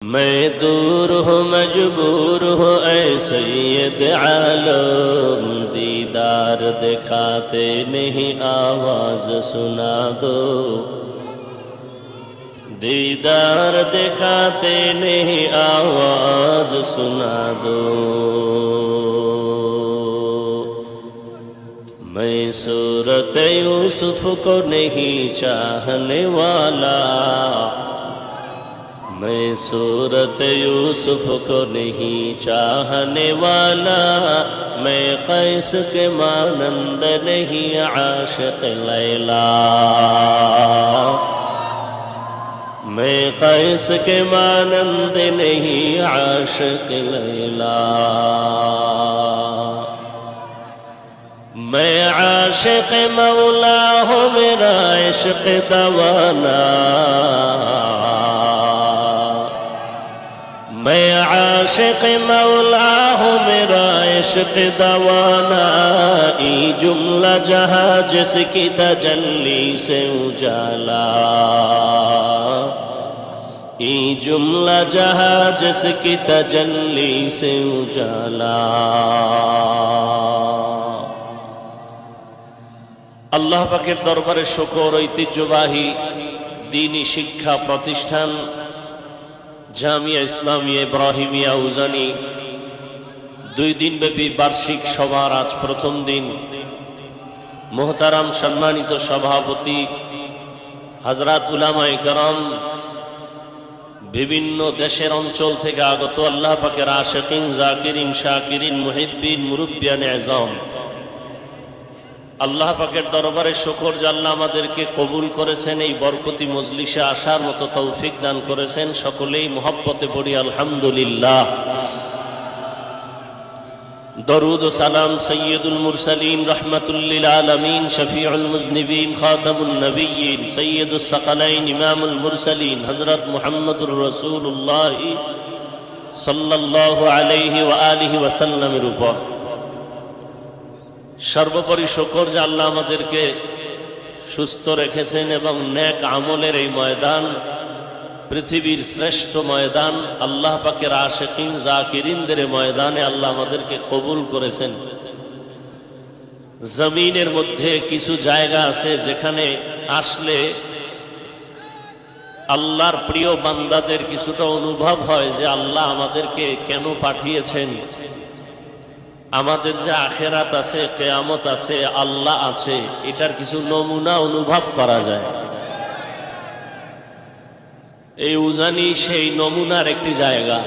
میں دور ہوں مجبور ہوں اے سید عالم، دیدار دکھاتے نہیں آواز سنا دو، دیدار دکھاتے نہیں آواز سنا دو۔ میں صورت یوسف کو نہیں چاہنے والا، میں صورت یوسف کو نہیں چاہنے والا، میں قیس کے مانند نہیں عاشق لیلا، میں قیس کے مانند نہیں عاشق لیلا، میں عاشق مولا ہوں میرا عشق دوانا، میں عاشق مولا ہوں میرا عشق دوانا، ای جملہ جہاں جس کی تجلی سے اجالا، ای جملہ جہاں جس کی تجلی سے اجالا۔ আল্লাহ পাকের দরবারে শুকর, ঐতিহ্যবাহী দ্বীনি শিক্ষা প্রতিষ্ঠান জামিয়া ইসলামিয়া ইব্রাহিমিয়া উজানি 2 দিনব্যাপী বার্ষিক সভার আজ প্রথম দিন। মোহতারাম সম্মানিত সভাপতি হযরত উলামায়ে কেরাম, বিভিন্ন দেশের অঞ্চল থেকে আগত আল্লাহ পাকের আশিকিন, জাকিরিন, শাকিরিন, মুহিব্বিন, মুরব্বিয়ান আযম, আল্লাহ পাকের দরবারে শুকর যে আল্লাহ আমাদেরকে কবুল করেছেন, এই বরকতি মজলিসে আসার মতো তৌফিক দান করেছেন। সকলেই মুহাব্বতে পড়ি আলহামদুলিল্লাহ। দরুদ ও সালাম সৈয়দুল মুরসালিন, রাহমাতুল লিল আলামিন, শফিউল মুজনিবিন, খাতামুন নবিয়্যিন, সৈয়দুস সাকালাইন, ইমামুল মুরসালিন হযরত মুহাম্মদুর রাসূলুল্লাহ সাল্লাল্লাহু আলাইহি ওয়া আলিহি ওয়াসাল্লামের উপর। সর্বোপরি শুকর যে আল্লাহ আমাদেরকে সুস্থ রেখেছেন এবং নেক আমলের এই ময়দান, পৃথিবীর শ্রেষ্ঠ ময়দান, আল্লাহ পাকের আশিকিন জাকিরিনদের ময়দানে আল্লাহ আমাদেরকে কবুল করেছেন। জমিনের মধ্যে কিছু জায়গা আছে যেখানে আসলে আল্লাহর প্রিয় বান্দাদের কিছুটা অনুভব হয় যে আল্লাহ আমাদেরকে কেন পাঠিয়েছেন, আমাদের যে আখেরাত আছে, কিয়ামত আছে, আল্লাহ আছে, এটার কিছু নমুনা অনুভব করা যায়। এই উজানি সেই নমুনার একটি জায়গা।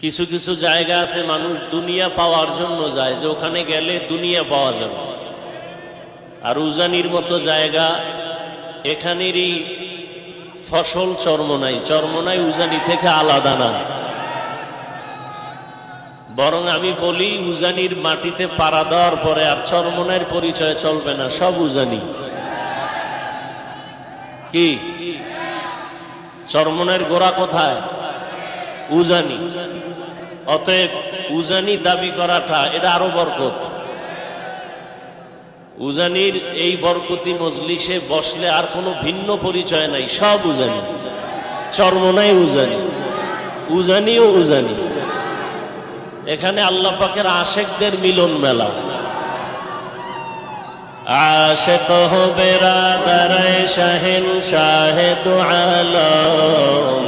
কিছু কিছু জায়গা আছে মানুষ দুনিয়া পাওয়ার জন্য যায়, যে ওখানে গেলে দুনিয়া পাওয়া যাবে। আর উজানির মতো জায়গা, এখানেরই ফসল চরমনাই, চরমনাই উজানি থেকে আলাদা না। বরং আমি বলি, উজানির মাটিতে পাড়া দেওয়ার পরে আর চরমনাইয়ের পরিচয় চলবে না, সব উজানি। কি চরমনাইয়ের গোড়া কোথায়? উজানি। অতএব উজানি দাবি করাটা এটা আরো বরকত। উজানির এই বরকতি মজলিসে বসলে আর কোনো ভিন্ন পরিচয় নাই, সব উজানি। চরমনাই উজানি, উজানিও উজানি। এখানে আল্লাহ পাকের আশিকদের মিলন মেলা। আশিক হো বেরাদারে শাহেনশাহ দু আলম,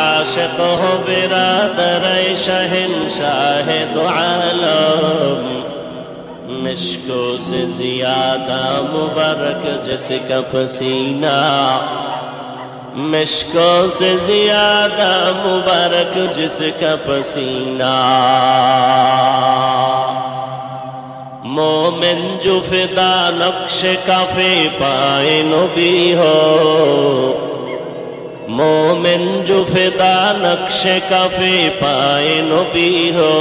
আশিক হো বেরাদারে শাহেনশাহ দু আলম, مشکو سے زیادہ مبارک جس کا پسینہ، مشکو سے زیادہ مبارک جس کا پسینہ، مومن جو فدا نقش کافی پائے نبی ہو، مومن جو فدا نقش کافی پائے نبی ہو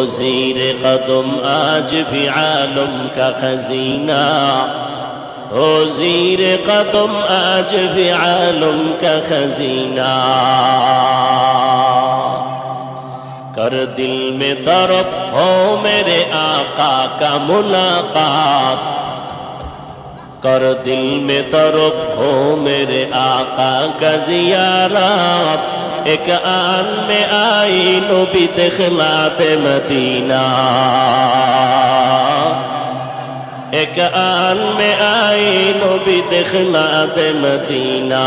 زیر قدم آج بھی عالم کا خزینہ، ہو زیر قدم آج بھی عالم کا خزینہ، کر دل میں طرب ہو میرے آقا کا ملاقات، कर दिल में तरफ हो मेरे आका का जियारत एक आन में आई नबी दिखलाते मदीना एक आन में आई नबी दिखलाते मदीना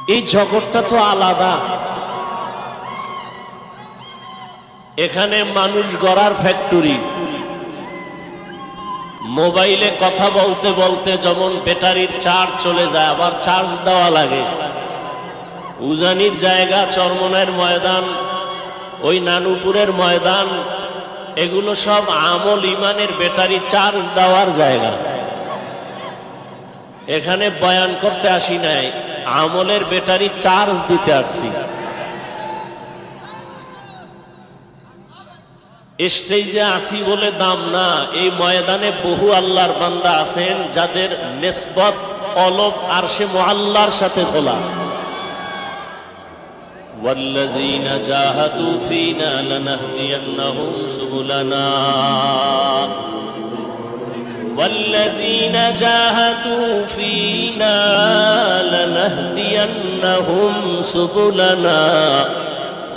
এই জগৎটা তো আলাদা এখানে মানুষ গড়ার ফ্যাক্টরি মোবাইলে কথা বলতে বলতে যেমন ব্যাটারির চার্জ চলে যায় আবার চার্জ দেওয়া লাগে উজানির জায়গা চরমনাইয়ের ময়দান ওই নানুপুরের ময়দান এগুলো সব আমল ইমানের ব্যাটারি চার্জ দেওয়ার জায়গা এখানে বয়ান করতে আসি নাই আমলের ব্যাটারি চার্জ দিতে আসছি স্টেজে আসি বলে দাম না এই ময়দানে বহু আল্লাহর বান্দা আছেন যাদের নিসবত কলব আরশে মুআল্লার সাথে খোলা ওয়াল্লাযীনা জাহাদু ফীনা লানাহদিয়ান্নাহুম সুবুলানা والذين جاهدوا فينا لنهدينهم سبلنا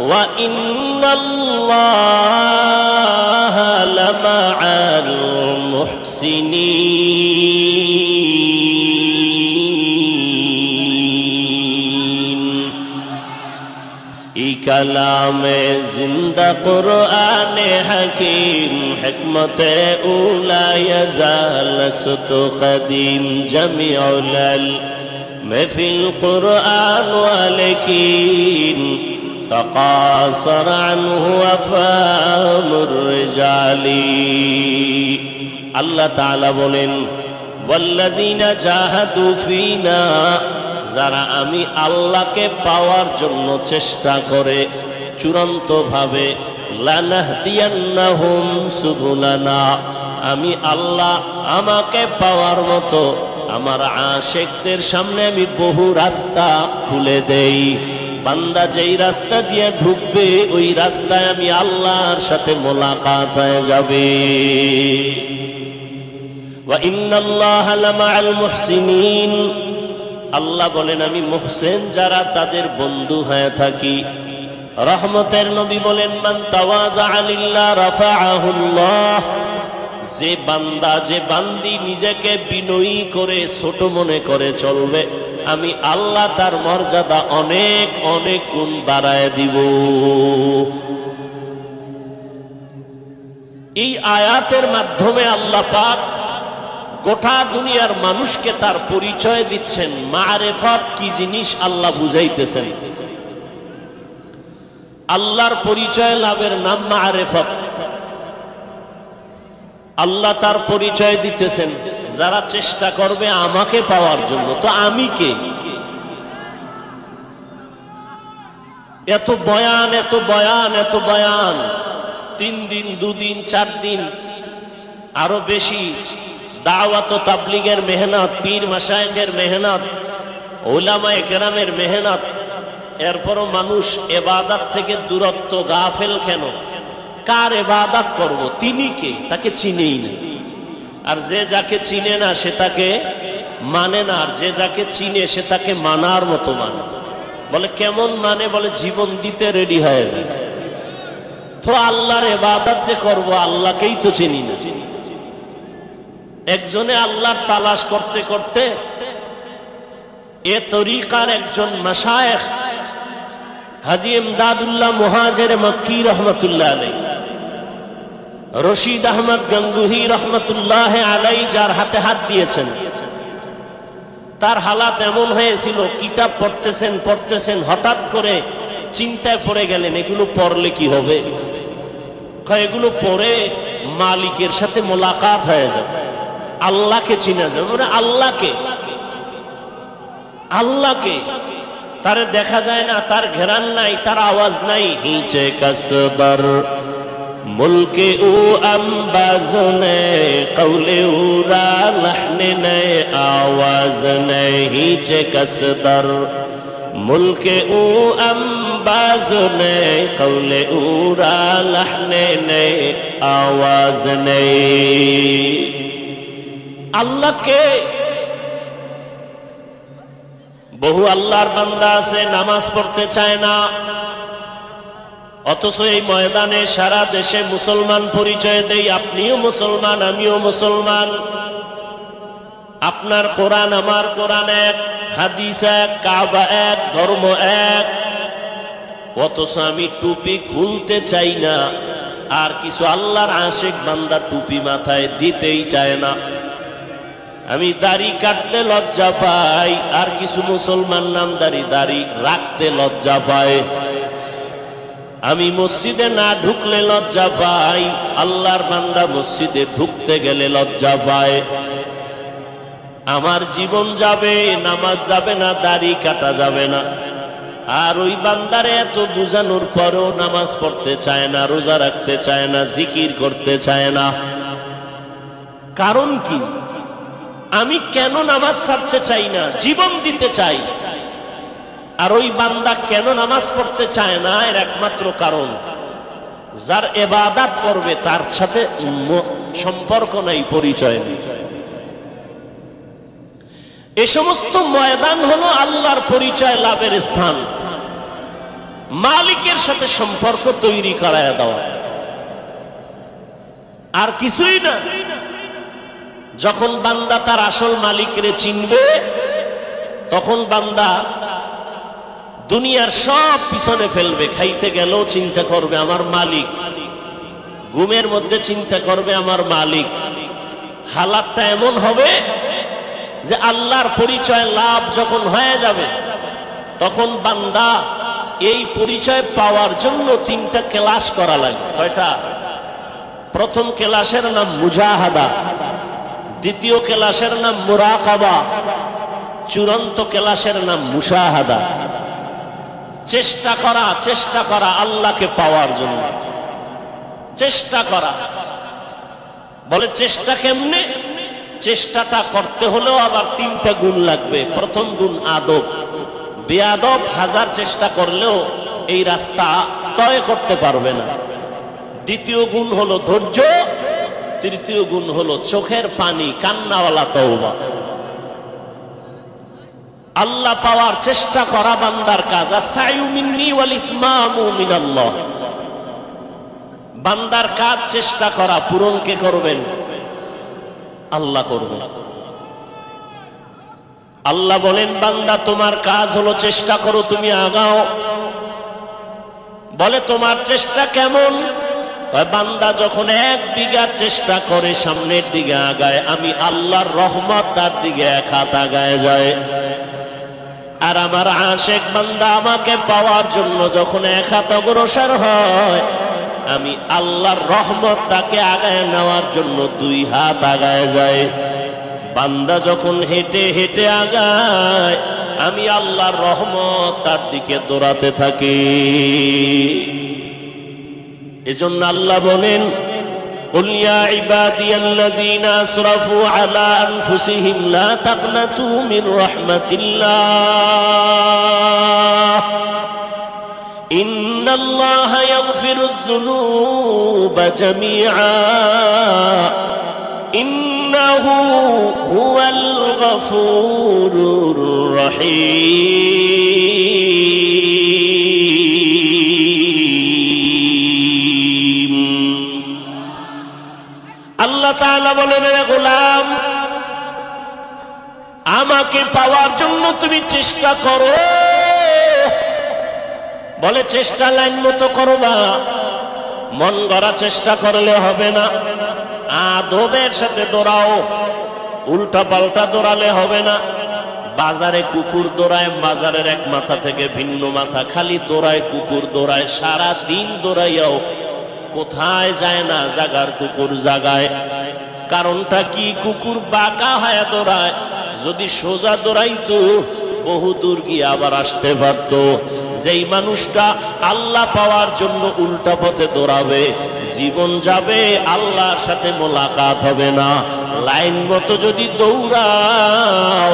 وإن الله لمع المحسنين कलाम जिंदा कुरान हकीम हिकमत उला यज़ालसत कदीम जमीउल महफिल कुरान वालकीन तकासर अन्हु अफामुर रिजाली अल्लाह ताला बोलेन वल्लज़ीना जाहादू फीना যারা আমি আল্লাহকে পাওয়ার জন্য চেষ্টা করে চূড়ান্ত ভাবে লানাহদিয়ান্নাহুম সুবুলানা আমি আল্লাহ আমাকে পাওয়ার মতো আমার আশিকদের সামনে আমি বহু রাস্তা খুলে দেই বান্দা যেই রাস্তা দিয়ে ঢুকবে ওই রাস্তায় আমি আল্লাহর সাথে মোলাকাত হয়ে যাবে ওয়া ইন্নাল্লাহা লামাআল মুহসিনিন আল্লাহ বলেন আমি মুহসিন যারা তাদের বন্ধু হয়ে থাকি রহমতের নবী বলেন মান তাওয়াজা লিল্লাহ রাফাআহুল্লাহ যে বান্দা যে বান্দি নিজেকে বিনয়ী করে ছোট মনে করে চলবে আমি আল্লাহ তার মর্যাদা অনেক অনেক গুণ বাড়ায় দিব এই আয়াতের মাধ্যমে আল্লাহ পাক গোটা দুনিয়ার মানুষকে তার পরিচয় দিচ্ছেন মারেফত কি জিনিস আল্লাহ বুঝাইতেছেন আল্লাহর পরিচয় লাভের নাম মারেফত আল্লাহ তার পরিচয় দিতেছেন যারা চেষ্টা করবে আমাকে পাওয়ার জন্য তো আমি কে এত বয়ান এত বয়ান এত বয়ান 3 দিন 2 দিন 4 দিন আরো বেশি দাওয়াত ও তাবলীগের মেহনত পীর মাশায়েখের মেহনত উলামায়ে কেরামের মেহনত এরপরও মানুষ ইবাদত থেকে দূরত্ব গাফেল কেন কার ইবাদত করব তিনি কে তাকে চিনেই না আর যে যাকে চিনে না সে তাকে মানে না আর যে যাকে চিনে সে তাকে মানার মতো মানে বলে কেমন মানে বলে জীবন দিতে রেডি হয়ে যায় তো আল্লাহর ইবাদত যে করব আল্লাহকেই তো চিনি না একজনে আল্লাহর তালাশ করতে করতে এ তরিকার একজন মাশায়েখ হাজী ইমদাদুল্লাহ মুহাজির মক্কি রহমাতুল্লাহ আলাইহি রশিদ আহমদ গঙ্গুহি রহমাতুল্লাহ আলাইহি যার হাতে হাত দিয়েছেন তার হালাত এমন হয়েছিল কিতাব পড়তেছেন পড়তেছেন হঠাৎ করে চিন্তায় পড়ে গেলেন এগুলো পড়লে কি হবে এগুলো পড়ে মালিকের সাথে মোলাকাত হয়ে যাবে আল্লাহকে চিনা যাবে মানে আল্লাহকে তারে দেখা যায় না তার ঘেরান নাই তার আওয়াজ নাই হিচে কাসবার মুলকে ও আম্বাজ নে কওলে ও রা লহনে নে আওয়াজ নে হিচে কাসবার मुल्के ऊ अंबाज ने कौले ऊरा लहने ने आवाज ने अल्लाह के বহু আল্লাহর বান্দা আছে নামাজ পড়তে চায় না, অথচ এই ময়দানে সারা দেশে মুসলমান পরিচয় দেই। আপনিও মুসলমান, আমিও মুসলমান। আপনার কোরআন আমার কোরআন এক, হাদিস এক, কাবা এক, ধর্ম এক, অথচ আমি টুপি খুলতে চাই না। আর কিছু আল্লাহর আশিক বান্দা টুপি মাথায় দিতেই চায় না। আমি দাড়ি কাটতে লজ্জা পাই, আর কিছু মুসলমান নামদারি দাড়ি রাখতে লজ্জা পায়। আমি মসজিদে না ঢুকলে লজ্জা পাই, আল্লাহর বান্দা মসজিদে ঢুকতে গেলে লজ্জা পায়। আমার জীবন যাবে, নামাজ যাবে না, দাড়ি কাটা যাবে না। আর ওই বান্দারে এত বুঝানোর পরও নামাজ পড়তে চায় না, রোজা রাখতে চায় না, জিকির করতে চায় না। কারণ কি? আমি কেন নামাজ ছাড়তে চাই না, জীবন দিতে চাই। আর ওই বান্দা কেন নামাজ পড়তে চায় না, এর একমাত্র কারণ যার ইবাদত করবে তার সাথে সম্পর্ক নাই, পরিচয় নেই। এই সমস্ত ময়দান হলো আল্লাহর পরিচয় লাভের স্থান, মালিকের সাথে সম্পর্ক তৈরি করায় দেওয়া, আর কিছুই না। যখন বান্দা তার আসল মালিকরে চিনবে, তখন বান্দা দুনিয়ার সব পিছনে ফেলবে। খাইতে গেলেও চিন্তা করবে আমার মালিক, ঘুমের মধ্যে চিন্তা করবে আমার মালিক। হালাতটা এমন হবে যে আল্লাহর পরিচয় লাভ যখন হয়ে যাবে, তখন বান্দা এই পরিচয় পাওয়ার জন্য 3টা ক্লাস করা লাগবে। কয়টা? প্রথম ক্লাসের নাম মুজাহাদা, দ্বিতীয় ক্লাসের নাম মুরাকাবা, চূড়ান্ত ক্লাসের নাম মুশাহাদা। চেষ্টা করা আল্লাহকে পাওয়ার জন্য, চেষ্টা করা। বলে চেষ্টা কেমনে? চেষ্টাটা করতে হলেও আবার 3টা গুণ লাগবে। প্রথম গুণ আদব। বেয়াদব হাজার চেষ্টা করলেও এই রাস্তা তয় করতে পারবে না। দ্বিতীয় গুণ হলো ধৈর্য। তৃতীয় গুণ হলো চোখের পানি, কান্নাওয়ালা তওবা। আল্লাহ পাওয়ার চেষ্টা করা বান্দার কাজ। আসায়ু মিন্নি ওয়াল ইতমামু মিনাল্লাহ। বান্দার কাজ চেষ্টা করা, পূরণ কে করবেন? আল্লাহ করবেন। আল্লাহ বলেন বান্দা তোমার কাজ হলো চেষ্টা করো, তুমি আগাও। বলে তোমার চেষ্টা কেমন? বান্দা যখন 1 বিঘা চেষ্টা করে সামনের দিকে আগায়, আমি আল্লাহর রহমত তার দিকে 1 হাত আগায় যায়। আর আমার আশিক বান্দা আমাকে পাওয়ার জন্য যখন 1 হাত অগ্রসর হয়, আমি আল্লাহর রহমত তাকে আগায় নেওয়ার জন্য 2 হাত আগায় যায়। বান্দা যখন হেঁটে হেঁটে আগায়, আমি আল্লাহর রহমত তার দিকে দৌড়াতে থাকি। এজন্য আল্লাহ বলেন, قل يا عبادي الذين اسرفوا على انفسهم لا تقنطوا من رحمة الله ان الله يغفر الذنوب جميعا انه هو الغفور الرحيم। আল্লাহ তাআলা বলেন, রে গোলাম, আমাকে পাওয়ার জন্য তুমি চেষ্টা করো। বলে চেষ্টা লাইন মতো করবা, মন গড়া চেষ্টা করলে হবে না। আদবের সাথে দৌড়াও, উল্টা পাল্টা দৌড়ালে হবে না। বাজারে কুকুর দৌড়ায়, বাজারের এক মাথা থেকে ভিন্ন মাথা খালি দৌড়ায়, কুকুর দৌড়ায়, সারা দিন দৌড়াইয়াও কোথায় যায় না, জাগার কুকুর জাগায়। কারণটা কি? কুকুর বাঁকা হয়ে দৌড়ায়। যদি সোজা দৌড়াইতো বহু দূর গিয়ে আবার আসতে পারত। যেই মানুষটা আল্লাহ পাওয়ার জন্য উল্টা পথে দৌড়াবে, জীবন যাবে, আল্লাহর সাথে মোলাকাত হবে না। লাইন মতো যদি দৌড়াও,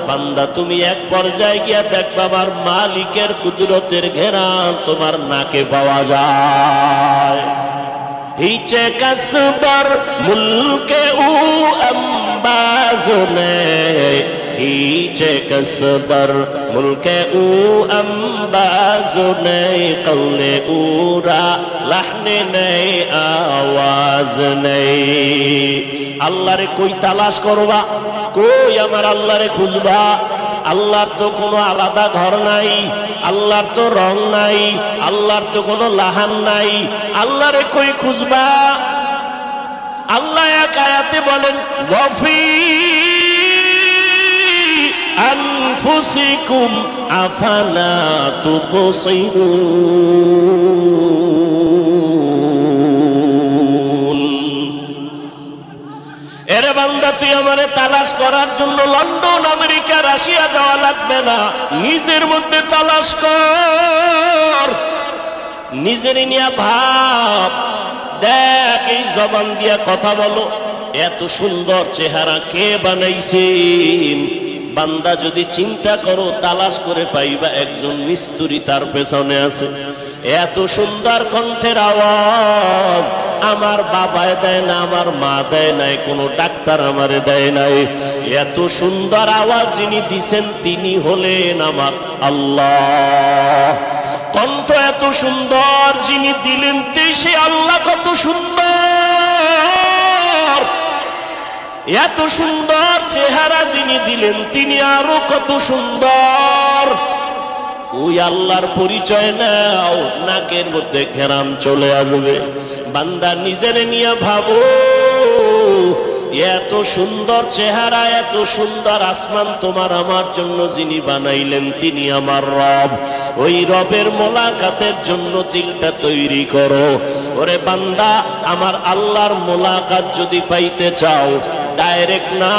বান্দা তুমি এক পর্যায়ে গিয়া দেখবা আমার মালিকের কুদরতের ঘেরান তোমার নাকে পাওয়া যায়। হিচে কাসবার মুলকে উ আম্বাজনে, হিচে কাসবার মুলকে উ আম্বাজনে, কৌলে উরা লাহনে নেই আওয়াজ নেই। আল্লাহরে কই তালাশ করবা, কই আমার আল্লাহরে খুঁজবা? আল্লাহর তো কোনো আলাদা ঘর নাই, আল্লাহর তো রং নাই, আল্লাহর তো কোনো লাহান নাই, আল্লাহরে কই খুঁজবা? আল্লাহ এক আয়াতে বলেন ওয়াফি আনফুসিকুম আফালা তুবসিরুন। এরে বান্দা তুই আমারে তালাশ করার জন্য লন্ডন, আমেরিকা, রাশিয়া যাওয়া লাগবে না, নিজের মধ্যে তালাশ কর। নিজের নিয়ে ভাব, দেখ এই জবান দিয়া কথা বলো, এত সুন্দর চেহারা কে বানাইছেন? বান্দা যদি চিন্তা করো তালাশ করে পাইবা একজন মিস্ত্রি তার পেছনে আছে। এত সুন্দর কণ্ঠের আওয়াজ আমার বাবায় দেয় না, আমার মা দেয় নাই, কোনো ডাক্তার আমারে দেয় নাই। এত সুন্দর আওয়াজ যিনি দিছেন তিনি হলেন আমার আল্লাহ। কণ্ঠ এত সুন্দর যিনি দিলেন সে আল্লাহ কত সুন্দর। এত সুন্দর চেহারা যিনি দিলেন তিনি আরো কত সুন্দর। ওই আল্লাহর পরিচয় নাও, নাকের মধ্যে ঘেরাম চলে আসবে। বান্দা নিজের নিয়ে ভাবো, এত সুন্দর চেহারা, এত সুন্দর আসমান তোমার আমার জন্য যিনি বানাইলেন তিনি আমার রব। ওই রবের মোলাকাতের জন্য দিলটা তৈরি করো। ওরে বান্দা, আমার আল্লাহর মোলাকাত যদি পাইতে চাও, ডাইরেক্ট না,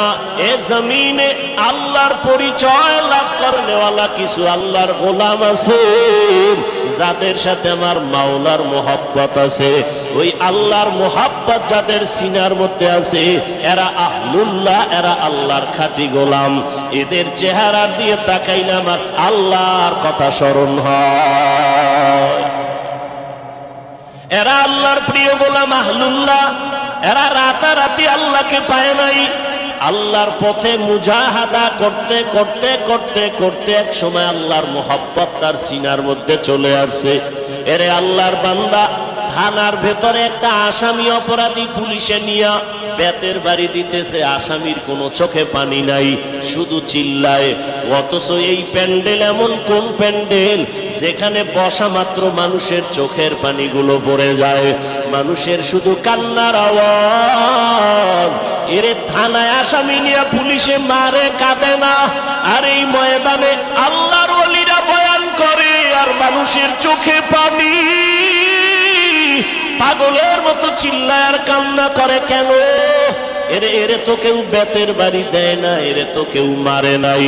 এ জমিনে আল্লাহর পরিচয় লাভ করনেওয়ালা কিছু আল্লাহর গোলাম আছে যাদের সাথে আমার মাওলার মোহাব্বত আছে। ওই আল্লাহর মোহাব্বত যাদের সিনার মধ্যে আছে এরা আহলুল্লাহ, এরা আল্লাহর খাঁটি গোলাম। এদের চেহারা দিয়ে তাকাইলে আমার আল্লাহর কথা স্মরণ হয়। এরা আল্লাহর প্রিয় গোলাম, আহলুল্লাহ। এরা রাতারাতি আল্লাহকে পায় নাই, আল্লাহর পথে মুজাহাদা করতে করতে করতে করতে এক সময় আল্লাহর মোহাব্বত তার সিনার মধ্যে চলে আসছে। এরে আল্লাহর বান্দা, থানার ভেতরে একটা আসামি অপরাধী পুলিশে নিয়া বেতের বাড়ি দিতেছে, আসামির কোনো চোখে পানি নাই, শুধু চিল্লায়। অথচ এই প্যান্ডেল এমন কোন প্যান্ডেল যেখানে বসা মাত্র মানুষের চোখের পানিগুলো পড়ে যায়, মানুষের শুধু কান্নার আওয়াজ। এরে থানায় আসামি নিয়ে পুলিশে মারে, কাঁদে না। আর এই ময়দানে আল্লাহর ওলিরা বয়ান করে আর মানুষের চোখে পানি, পাগলের মতো চিল্লায় আর কান্না করে। কেন? এরে তো কেউ বেতের বাড়ি দেয় না, এরে তো কেউ মারে নাই,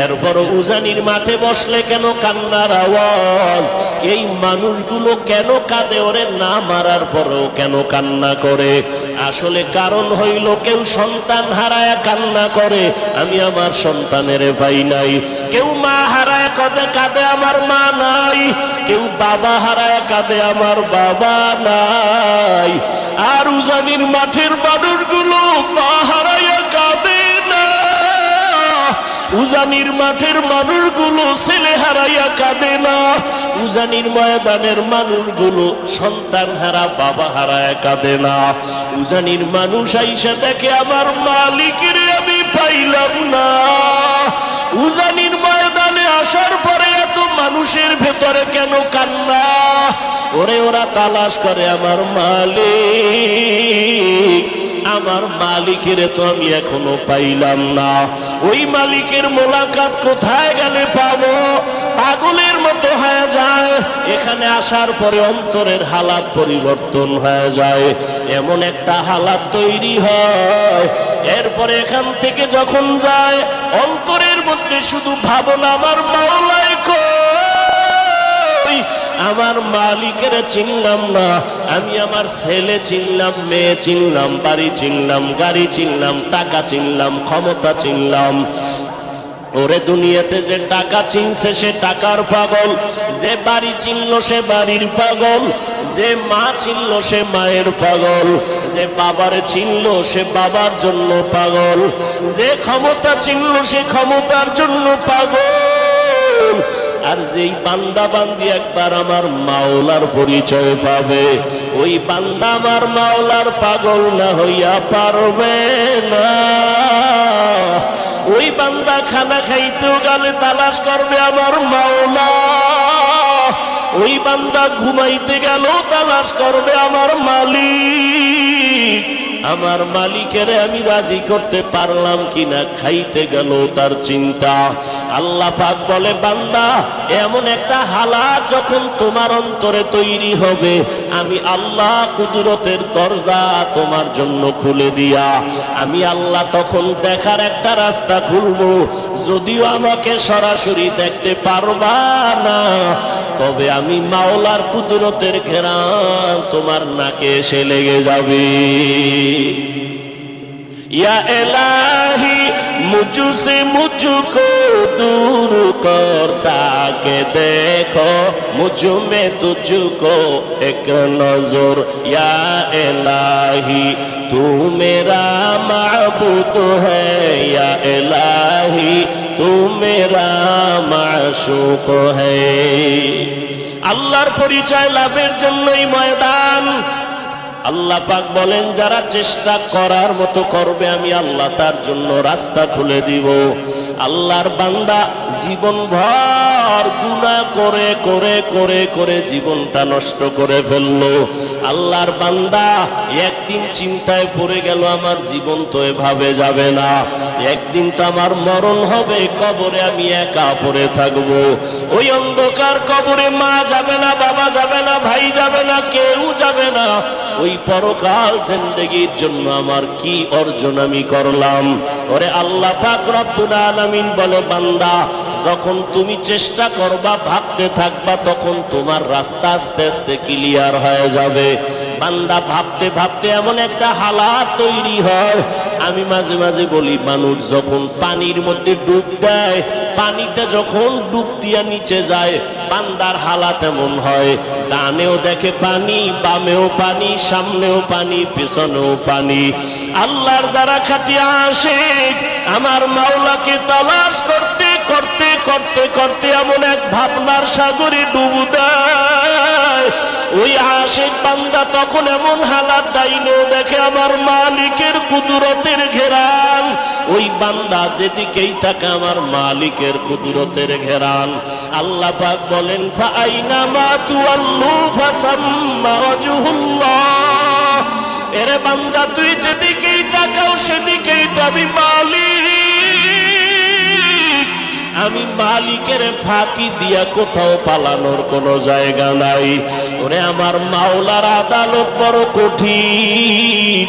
এরপর উজানির মাঠে বসলে কেন কান্নার আওয়াজ? এই মানুষগুলো কেন কাঁদে? ওরে না মারার পরেও কেন কান্না করে? আসলে কারণ হইল কেউ সন্তান হারায় কান্না করে, আমি আমার সন্তানের পাই নাই। কেউ মা হারায় কাঁদে, আমার মা নাই। কেউ বাবা হারায় কাঁদে, আমার বাবা নাই। আর উজানির মাঠের মানুষগুলো মা হারাইয়া কাঁদে না, উজানির মাঠের মানুষগুলো ছেলে হারাইয়া কাঁদে না, উজানির ময়দানের মানুষগুলো সন্তান হারা বাবা হারায় কাঁদে না। উজানির মানুষ আইসা দেখে আমার মালিকের আমি পাইলাম না। উজানির ময়দানে আসার পরে এত মানুষের ভেতরে কেন কান্না? ওরে ওরা তালাশ করে আমার মালিক, আমার মালিকের তো আমি এখনো পাইলাম না। ওই মালিকের মোলাকাত কোথায় গেলে পাবো? পাগলের মতো হয়ে যায়। এখানে আসার পরে অন্তরের হালাত পরিবর্তন হয়ে যায়, এমন একটা হালাত তৈরি হয়। এরপরে এখান থেকে যখন যায় অন্তরের মধ্যে শুধু ভাবনা, আমার মাওলায় কই, আমার মালিকের চিনলাম না। আমি আমার ছেলে চিনলাম, মেয়ে চিনলাম, বাড়ি চিনলাম, গাড়ি চিনলাম, টাকা চিনলাম, ক্ষমতা চিনলাম, ওরে দুনিয়াতে যে টাকা চিনছে সে টাকার পাগল, যে বাড়ি চিনল সে বাড়ির পাগল, যে মা চিনল সে মায়ের পাগল, যে বাবারে চিনল সে বাবার জন্য পাগল, যে ক্ষমতা চিনল সে ক্ষমতার জন্য পাগল। আর যেই বান্দা বান্দি একবার আমার মাওলার পরিচয় পাবে, ওই বান্দা আমার মাওলার পাগল না হইয়া পারবে না। ওই বান্দা খানা খাইতেও গেলে তালাশ করবে আমার মাওলা, ওই বান্দা ঘুমাইতে গেলেও তালাশ করবে আমার মালিক। আমার মালিকের আমি রাজি করতে পারলাম কিনা খাইতে গেল তার চিন্তা। আল্লাহ পাক বলে, বান্দা এমন একটা হালাত যখন তোমার অন্তরে তৈরি হবে, আমি আল্লাহ কুদরতের দরজা তোমার জন্য খুলে দিয়া আমি আল্লাহ তখন দেখার একটা রাস্তা খুলবো। যদিও আমাকে সরাসরি দেখতে পারবা না, তবে আমি মাওলার কুদরতের ঘেরান তোমার নাকে এসে লেগে যাবে। या इलाही मुझसे मुझको दूर कर, ताके देखो मुझ में तुझको एक नजर। या इलाही तू मेरा माबूद है, या इलाही तू मेरा माशूक है। আল্লাহর পরিচয় লাভের জন্যই ময়দান। আল্লাহ পাক বলেন, যারা চেষ্টা করার মতো করবে আমি আল্লাহ তার জন্য রাস্তা খুলে দিব। আল্লাহর বান্দা জীবন ভর গুনাহ করে করে করে করে জীবনটা নষ্ট করে ফেললো। আল্লাহর বান্দা একদিন চিন্তায় পড়ে গেল, আমার জীবন তো এভাবে যাবে না, একদিন তো আমার মরণ হবে, কবরে আমি একা পড়ে থাকবো। ওই অন্ধকার কবরে মা যাবে না, বাবা যাবে না, ভাই যাবে না, কেউ যাবে না। ওই পরকাল জিন্দেগির জন্য আমার কি অর্জন আমি করলাম? ওরে আল্লাহ পাক রব্বুল আলামিন বলে, বান্দা যখন তুমি চেষ্টা করবা, ভাবতে থাকবা, তখন তোমার রাস্তা আস্তে আস্তে ক্লিয়ার হয়ে যাবে। বান্দা ভাবতে ভাবতে এমন একটা হালাত তৈরি হয়। আমি মাঝে মাঝে বলি, মানুষ যখন পানির মধ্যে ডুব দেয়, পানিতে যখন ডুব দিয়া নিচে যায়, বান্দার হালাত এমন হয়, ডানেও দেখে পানি, বামেও পানি, সামনেও পানি, পেছনেও পানি। আল্লাহর যারা খাটিয়া আসে আমার মাওলাকে তালাশ করতে করতে করতে করতে এমন এক ভাবনার সাগরে ডুব দেয়। ওই আশিক বান্দা তখন এমন হালাত ডাইনেও দেখে আমার মালিকের কুদরতের ঘেরান। ওই বান্দা যেদিকেই থাকে আমার মালিকের কুদরতের ঘেরান। আল্লাহ পাক বলেন, ফাআইনামা তুওয়াল্লু ফাসাম্মা ওয়াজহুল্লাহ। এরে বান্দা তুই যেদিকেই তাকাও সেদিকেই তো আমি মালিক। আমি মালিকের ফাঁকি দিয়া কোথাও পালানোর কোনো জায়গা নাই। ওরে আমার মাওলার আদালত বড় কঠিন।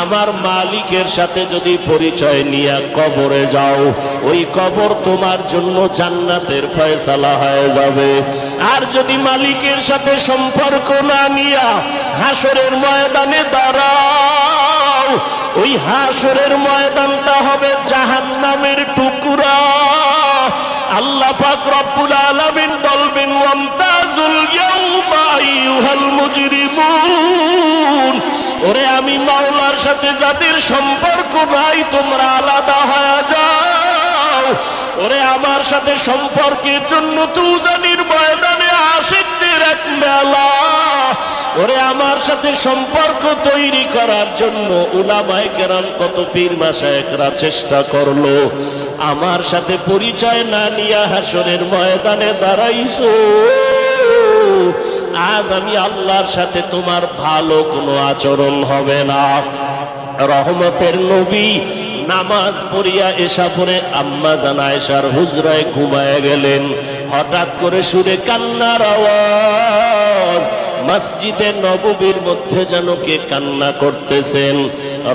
আমার মালিকের সাথে যদি পরিচয় নিয়ে কবরে যাও, ওই কবর তোমার জন্য জান্নাতের ফয়সালা হয়ে যাবে। আর যদি মালিকের সাথে সম্পর্ক না নিয়া হাসরের ময়দানে দাঁড়াও, ওই হাসরের ময়দানটা হবে জাহান্নামের টুকরা। আল্লাহ পাক রব্বুল আলামিন বলবেন, ওয়ামতাজুল ইয়াউমা আইয়ুহাল মুজরিমুন। ওরে আমি মাওলার সাথে যাদের সম্পর্ক নাই, তোমরা আলাদা হয়ে যাও। ওরে আমার সাথে সম্পর্কের জন্য তুজানির ময়দানে আশিকদের এক মেলা। ওরে আমার সাথে সম্পর্ক তৈরি করার জন্য উলামায়ে কেরাম কত পীর মাশায়েখরা চেষ্টা করলো। আমার সাথে পরিচয় না নিয়ে হাসরের ময়দানে দাঁড়াইছো। আজ আমি আল্লাহর সাথে তোমার ভালো কোনো আচরণ হবে না। রহমতের নবী নামাজ পড়িয়া এসা পরে আম্মা জান আয়েশার হুজরায় ঘুমায় গেলেন। হঠাৎ করে সুরে কান্নার আওয়াজ। মসজিদে নববীর মধ্যে যেন কে কান্না করতেছেন।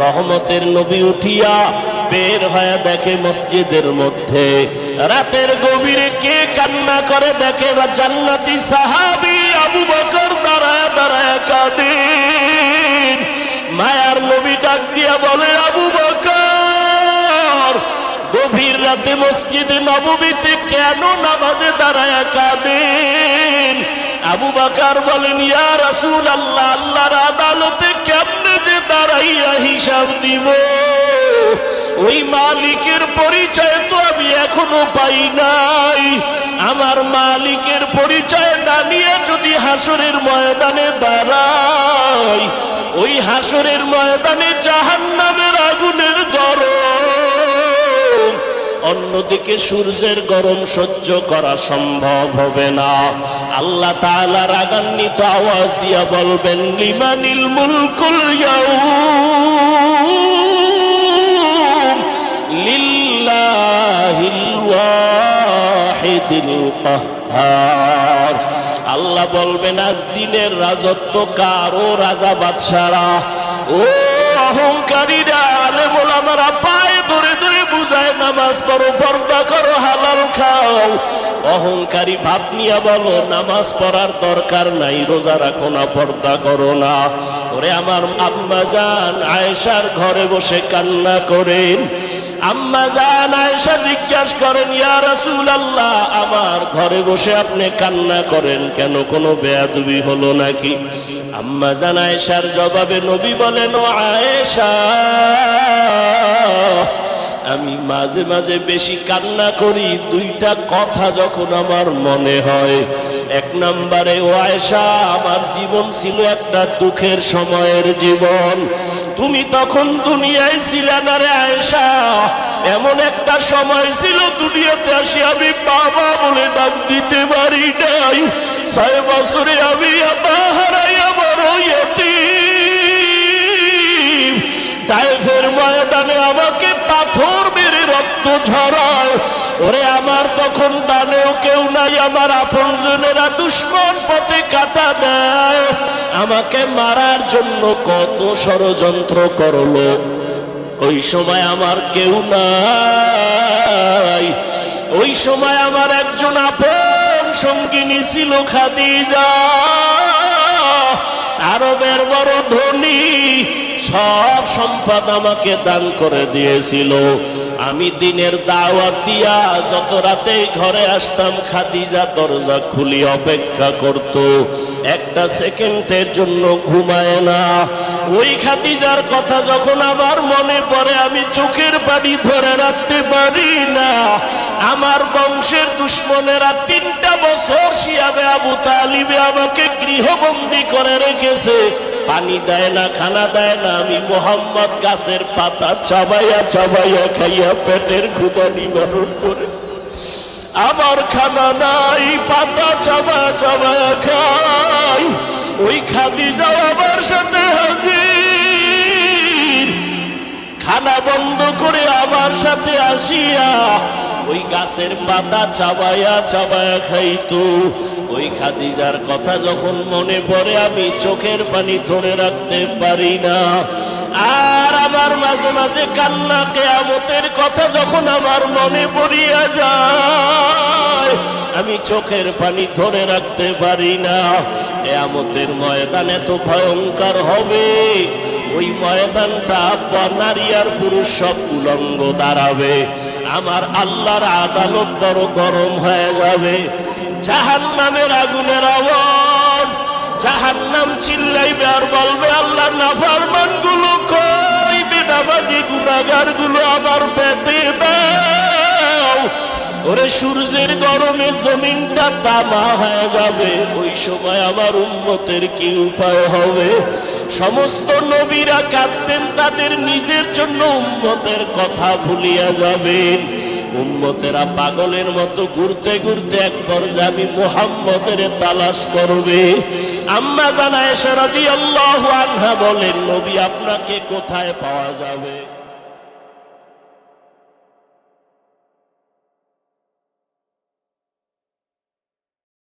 রহমতের নবী উঠিয়া বের হয়ে দেখে মসজিদের মধ্যে রাতের গভীরে কে কান্না করে দেখে, জান্নাতি সাহাবী আবু বকর দাঁড়ায় দাঁড়ায় কাঁদেন। মায়ার নবী ডাক দিয়া বলে, আবু বকর, গভীর মদিনাতে মসজিদে নববীতে কেন নামাজে দাঁড়ায়া কাঁদেন? আবু বকর বলেন, ইয়া রাসূলুল্লাহ, আল্লাহর আদালতে কেমনে যে দাঁড়াইয়া হিসাব দিব? ওই মালিকের পরিচয় তো আমি এখনো পাই নাই। আমার মালিকের পরিচয় না নিয়ে যদি হাসরের ময়দানে দাঁড়াই, ওই হাসরের ময়দানে জাহান্নামের আগুনের গরম, অন্যদিকে সূর্যের গরম সহ্য করা সম্ভব হবে না। আল্লাহ তাআলা রাগান্বিত আওয়াজ দিয়া বলবেন, লিমানিল মুলকুল ইয়াউম লিল্লাহিল ওয়াহিদিল কাহ্হার। আল্লাহ বলবেন, আজ দিনের রাজত্ব কার? ও রাজা বাদশারা, ও অহংকারীরা, আলেম ওলামারা পায়ে ধরে ধরে বুঝায়, নামাজ পড়ো, পর্দা করো, হালাল খাও। অহংকারী ভাব নিয়ে বলো, নামাজ পড়ার দরকার নাই, রোজা রাখো না, পর্দা করো না। ওরে আমার আম্মা জান আয়েশার ঘরে বসে কান্না করেন। আম্মা জান আয়েশা জিজ্ঞাসা করেন, ইয়া রাসূলুল্লাহ, আমার ঘরে বসে আপনি কান্না করেন কেন? কোনো বেয়াদবি হলো নাকি? আম্মা জান আয়েশার জবাবে নবী বলেন, ও আয়েশা, আমি মাঝে মাঝে বেশি কান্না করি দুইটা কথা যখন আমার মনে হয়। এক নম্বরে, ও আয়েশা, আমার জীবন ছিল একটা দুঃখের সময়ের জীবন। তুমি তখন দুনিয়ায় ছিলে না রে আয়েশা। এমন একটা সময় ছিল দুনিয়াতে আসি আমি বাবা বলে ডাক দিতে পারি নাই। 6 বছরে আমি আব্বা হারাইয়া বড় ইয়তীম। তায়েফের ময়দানে আমাকে পাথর মেরে রক্ত ঝরায়। ওরে আমার তখন দানেও কেউ নাই, আমার আপনজনেরা দুশমন পথে কাটা দেয়। আমাকে মারার জন্য কত ষড়যন্ত্র করলো। ওই সময় আমার কেউ নাই। ওই সময় আমার একজন আপন সঙ্গিনী ছিল খাদিজা, আরবের বড় ধনী, সব সম্পদ আমাকে দান করে দিয়েছিল। আমি দিনের দাওয়াত দিয়া যত রাতে ঘরে আসতাম, খাদিজা দরজা খুলি অপেক্ষা করত, একটা সেকেন্ডের জন্য ঘুমায় না। ওই খাদিজার কথা যখন আমার মনে পড়ে, আমি চোখের পানি ধরে রাখতে পারি না। আমার বংশের দুশমনেরা 3টা বছর শিয়াবে আবু তালিবে আমাকে গৃহবন্দী করে রেখেছে। পানি দেয় না, খানা দেয় না। আমি মোহাম্মদ গাছের পাতা চাবাইয়া চাবাইয়া খাইয়া পেটের ক্ষুধা নিবারণ করেছি। আমার খানা নাই, পাতা চাবায়া চাবায়া খাই। ওই খাদিজা আমার সাথে হাজির, খানা বন্ধ করে আমার সাথে আসিয়া ওই গাছের পাতা চাবায়া চাবায়া খাইতো। ওই খাদিজার কথা যখন মনে পড়ে, আমি চোখের পানি ধরে রাখতে পারি না। আর আমার মাঝে মাঝে কান্না, কিয়ামতের কথা যখন আমার মনে পড়িয়া যায়, আমি চোখের পানি ধরে রাখতে পারি না। কিয়ামতের ময়দান এত ভয়ঙ্কর হবে, ওই ময়দানটা নারী আর পুরুষ সব উলঙ্গ দাঁড়াবে। আমার আল্লাহর আদালত বড় গরম হয়ে যাবে। জাহান্নামের আগুনের আওয়াজ, জাহান্নাম চিল্লাইবে আর বলবে, আল্লাহ নাফরমান গুলো কই? বেনামাজি গুনাহগার গুলো আমার পেটে দাও। ওরে সূর্যের গরমে জমিনটা তামা হয়ে যাবে। ওই সময় আমার উম্মতের কি উপায় হবে? সমস্ত নবীরা কাঁদবেন, তাদের নিজের জন্য উম্মতের কথা ভুলিয়া যাবেন। উম্মতেরা পাগলের মতো ঘুরতে ঘুরতে এক পর্যায়ে আমি মুহাম্মদের তালাশ করবে। আম্মা জান আয়েশা রাদিয়াল্লাহু আনহা বলেন, নবী আপনাকে কোথায় পাওয়া যাবে?